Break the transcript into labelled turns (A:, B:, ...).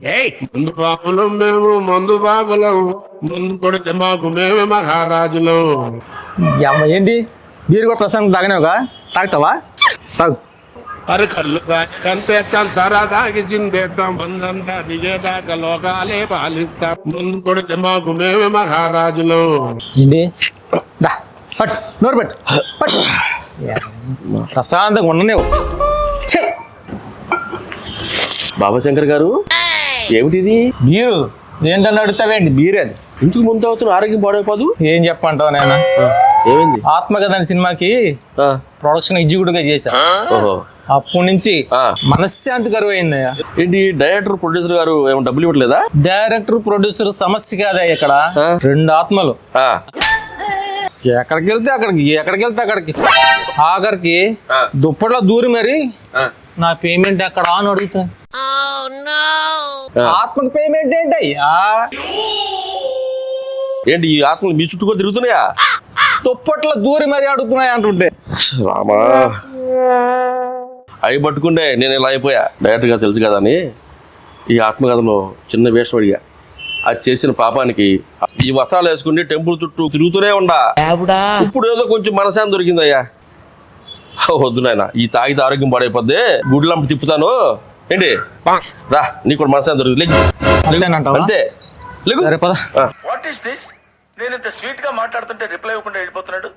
A: ముందు బాబులం మేము మందు బాబులం, ముందు కొడితే మాకు మేమే మహారాజులం.
B: ఏంటి బీరు కూడా ప్రశాంతం తాగినావుగా? తాగుతావా? తాగు.
A: అరే కళ్ళు కంతేస్తాం, సరా తాగి చిందేస్తాం, బందంతా దిగేదాకా లోకాలే పాలిస్తాం, ముందు కొడితే మాకు మేమే మహారాజులం.
B: ఏంటి పట్టు, నోరు పెట్టు, పట్టు. ప్రశాంతంగా ఉండనేవు.
C: బాబాశంకర్ గారు, ఏమిటిది?
B: బీరు ఏంటని అడుగుతావేంటి? బీరు అది.
C: ఇంటికి ముందు అవుతున్న ఆరోగ్యం పాడైపోదు.
B: ఏం చెప్పంటావు నాయన?
C: ఏమైంది?
B: ఆత్మకథ అనే సినిమాకి ప్రొడక్షన్ ఎగ్జిక్యూటివ్ గా చేశా.
C: ఓహో,
B: అప్పటి నుంచి మనశ్శాంతి కరువు అయిందయ్యా.
C: ఏంటి డైరెక్టర్ ప్రొడ్యూసర్ గారు ఏమో డబ్బులు ఇవ్వట్లేదా?
B: డైరెక్టర్ ప్రొడ్యూసర్ సమస్య కాదా ఇక్కడ. రెండు ఆత్మలు ఎక్కడికి వెళ్తే అక్కడికి ఆఖరికి దుప్పట్లో దూరి మరి నా పేమెంట్ ఎక్కడ అని అడుగుతా. ఆత్మకి పేమెంట్ ఏంటయ్యా?
C: ఏంటి ఈ ఆత్మలు మీ చుట్టూ తిరుగుతున్నాయా?
B: దుప్పట్లో దూరి మరి అడుగుతున్నాయి అంటుంటే.
C: రామా, అవి పట్టుకుంటే నేను ఇలా అయిపోయా. డైరెక్టర్ గా తెలుసు కదా అని ఈ ఆత్మకథలో చిన్న వేషం అడిగా. అది చేసిన పాపానికి ఈ వస్త్రాలు వేసుకుని టెంపుల్ చుట్టూ తిరుగుతూనే ఉండా. ఇప్పుడు ఏదో కొంచెం మనశాంతి దొరికిందయ్యా. వద్దు నాయన, ఈ తాగితే ఆరోగ్యం పాడైపోద్ది. గుడ్లంపి తిప్పుతాను. ఏంటి రా, నీకు కూడా మనశాంతి దొరికింది. అంతే.
B: సరే పద.
D: What is this? నేను ఇంత స్వీట్ గా మాట్లాడుతుంటే రిప్లై ఇవ్వకుండా వెళ్ళిపోతున్నాడు.